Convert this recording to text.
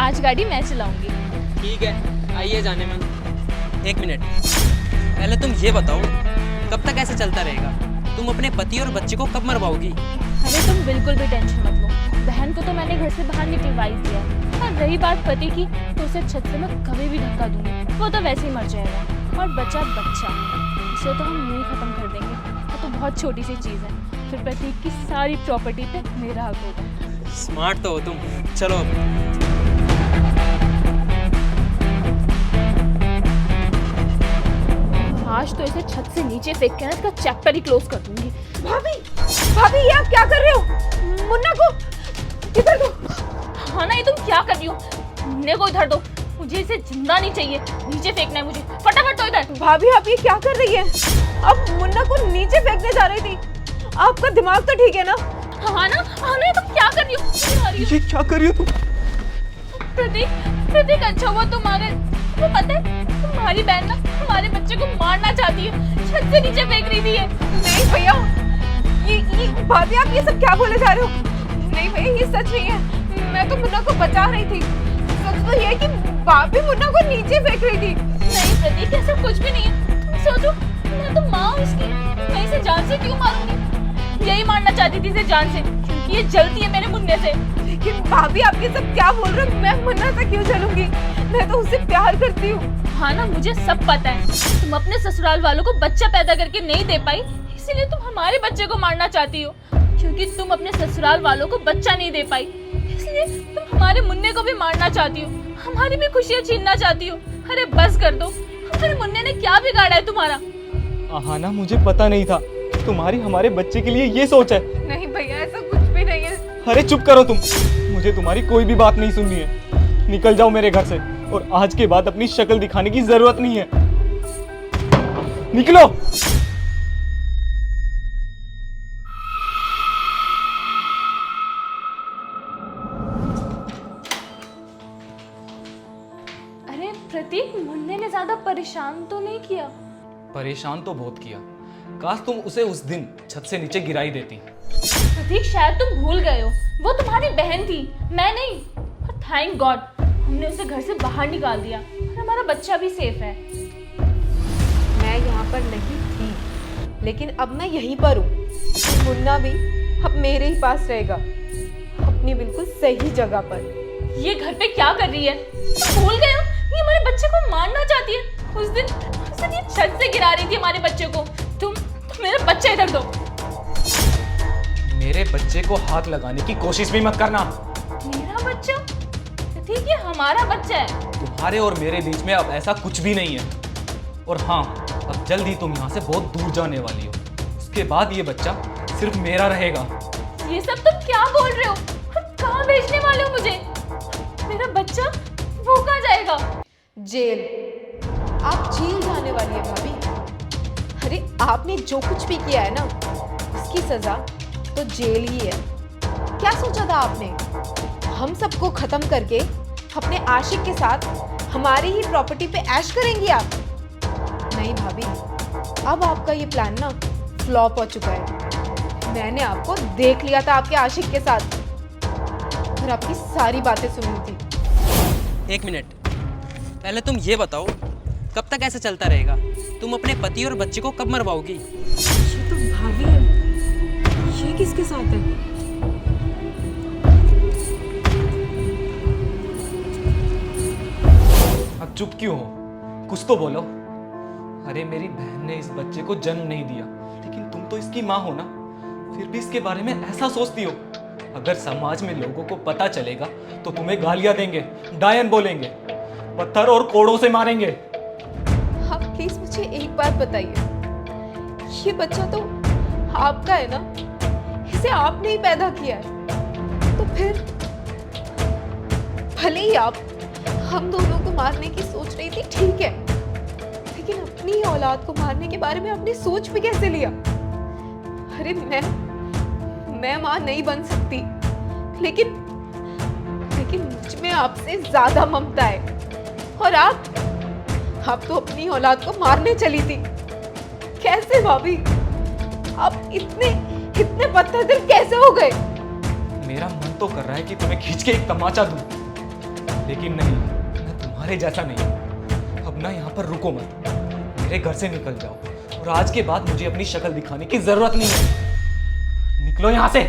आज गाड़ी मैं चलाऊंगी। ठीक है, आइए जाने में। एक मिनट, पहले तुम ये बताओ कब तक ऐसे चलता रहेगा? तुम अपने पति और बच्चे को कब मरवाओगी? अरे तुम बिल्कुल भी टेंशन मत लो, बहन को तो मैंने घर से बाहर निकलवा ही दिया है। और रही बात पति की, तो उसे छत से मैं कभी भी धक्का दूंगी, वो तो वैसे ही मर जाएगा। और बचा बच्चा, इसे तो हम यूं ही खत्म कर देंगे, वो तो बहुत छोटी सी चीज़ है। फिर प्रतीक की सारी प्रॉपर्टी पे मेरा हक होगा। स्मार्ट तो हो तुम। चलो आज तो इसे छत से नीचे फेंक के ना इसका चैप्टर ही क्लोज कर दूंगी। भाभी, भाभी ये आप क्या कर रहे हो? मुन्ना को इधर दो। हाँ ना, ये तुम क्या कर रही हो? मुन्ने को इधर दो, मुझे इसे जिंदा नहीं चाहिए, नीचे फेंकना है मुझे, फटाफट तो इधर। भाभी आप ये क्या कर रही है? अब मुन्ना को नीचे फेंकने जा रही थी। आपका दिमाग तो ठीक है ना? हाँ ना, ये तुम क्या कर रही हो? ये क्या कर रही हो तुम? प्रतीक अच्छा हुआ तुम आ गए। तुम्हें पता है तुम्हारी बहन ना हमारे बच्चे को मारना चाहती है, छत से नीचे फेंक रही थी ये। नहीं भैया, ये भाभी आप ये सब क्या बोले जा रहे हो? नहीं भैया ये सच नहीं है, मैं तो मुन्ना को बचा रही थी। सच तो ये है कि भाभी मुन्ना को नीचे फेंक रही थी। नहीं प्रतीक, ऐसा कुछ भी नहीं है। तुम सोचो, मैं तो माँ हूँ इसकी, मैं इसे जान से क्यों मारूंगी? यही मारना चाहती थी इसे जान से, क्योंकि ये जलती है मेरे मुन्ने से। लेकिन भाभी आप ये सब क्या बोल रहे हो? मैं मुन्ना से क्यों चलूंगी? मैं तो उससे प्यार करती हूँ। हाँ ना, मुझे सब पता है। तुम अपने ससुराल वालों को बच्चा पैदा करके नहीं दे पाई, इसीलिए तुम हमारे बच्चे को मारना चाहती हो। क्योंकि तुम अपने ससुराल वालों को बच्चा नहीं दे पाई, इसलिए तुम हमारे मुन्ने को भी मारना चाहती हो, हमारी भी खुशियाँ छीनना चाहती हो। अरे बस कर दो, हमारे मुन्ने ने क्या बिगाड़ा है तुम्हारा? आहाना, मुझे पता नहीं था तुम्हारी हमारे बच्चे के लिए ये सोच है। नहीं भैया ऐसा कुछ भी नहीं है। अरे चुप करो तुम, मुझे तुम्हारी कोई भी बात नहीं सुननी है। निकल जाओ मेरे घर से, और आज के बाद अपनी शक्ल दिखाने की जरूरत नहीं है। निकलो। अरे प्रतीक, मुन्ने ने ज्यादा परेशान तो नहीं किया? परेशान तो बहुत किया, काश तुम उसे उस दिन छत से नीचे गिराई देती। प्रतीक शायद तुम भूल गए हो, वो तुम्हारी बहन थी, मैं नहीं। और थैंक गॉड हमने उसे घर से बाहर निकाल दिया और हमारा बच्चा भी सेफ है। मैं यहाँ पर नहीं थी, लेकिन अब मैं यहीं पर हूँ। मुन्ना भी अब मेरे ही पास रहेगा, अपनी बिल्कुल सही जगह पर। ये घर पे क्या कर रही है? तुम भूल गए हो, ये हमारे बच्चे को मारना चाहती है। उस दिन ये छत से गिरा रही थी हमारे बच्चे को। तुम मेरा बच्चा इधर दो। मेरे बच्चे को हाथ लगाने की कोशिश भी मत करना। मेरा बच्चा? ठीक है, हमारा बच्चा है। तुम्हारे और मेरे बीच में अब ऐसा कुछ भी नहीं है। और हाँ, अब जल्दी तुम यहाँ से बहुत दूर जाने वाली हो। उसके बाद ये बच्चा सिर्फ मेरा रहेगा। ये सब तुम क्या बोल रहे हो? और कहाँ भेजने वाले हो मुझे? मेरा बच्चा वो कहाँ जाएगा? जेल। आप जेल जाने वाली है भाभी। अरे आपने जो कुछ भी किया है ना, उसकी सजा तो जेल ही है। क्या सोचा था आपने? हम सबको खत्म करके अपने आशिक के साथ हमारी ही प्रॉपर्टी पे ऐश करेंगी आप? नहीं भाभी, अब आपका ये प्लान ना फ्लॉप हो चुका है। मैंने आपको देख लिया था आपके आशिक के साथ, और आपकी सारी बातें सुनी थी। एक मिनट, पहले तुम ये बताओ कब तक ऐसे चलता रहेगा? तुम अपने पति और बच्चे को कब मरवाओगी? ये तो भाभी है। ये किसके साथ है? अब चुप क्यों हो? कुछ तो बोलो। अरे मेरी बहन ने इस बच्चे को जन्म नहीं दिया, लेकिन तुम तो इसकी माँ हो ना, फिर भी इसके बारे में ऐसा सोचती हो। अगर समाज में लोगों को पता चलेगा तो तुम्हें गालियां देंगे, डायन बोलेंगे, पत्थर और कोड़ों से मारेंगे। आप प्लीज मुझे एक बात बताइए, ये बच्चा तो आपका है ना? इसे आपने ही पैदा किया है, तो फिर भले ही आप हम दोनों को मारने की सोच रही थी, ठीक है, लेकिन अपनी ही औलाद को मारने के बारे में आपने सोच भी कैसे लिया? अरे मैं माँ नहीं बन सकती, लेकिन मुझ में आपसे ज्यादा ममता है। और आप तो अपनी औलाद को मारने चली थी। कैसे भाभी? आप इतने पत्थर दिल कैसे हो गए? मेरा मन तो कर रहा है कि तुम्हें खींच के एक तमाचा दूं, लेकिन नहीं, मैं तुम्हारे जैसा नहीं हूं। अब ना यहाँ पर रुको मत, मेरे घर से निकल जाओ और आज के बाद मुझे अपनी शक्ल दिखाने की जरूरत नहीं है। निकलो यहाँ से।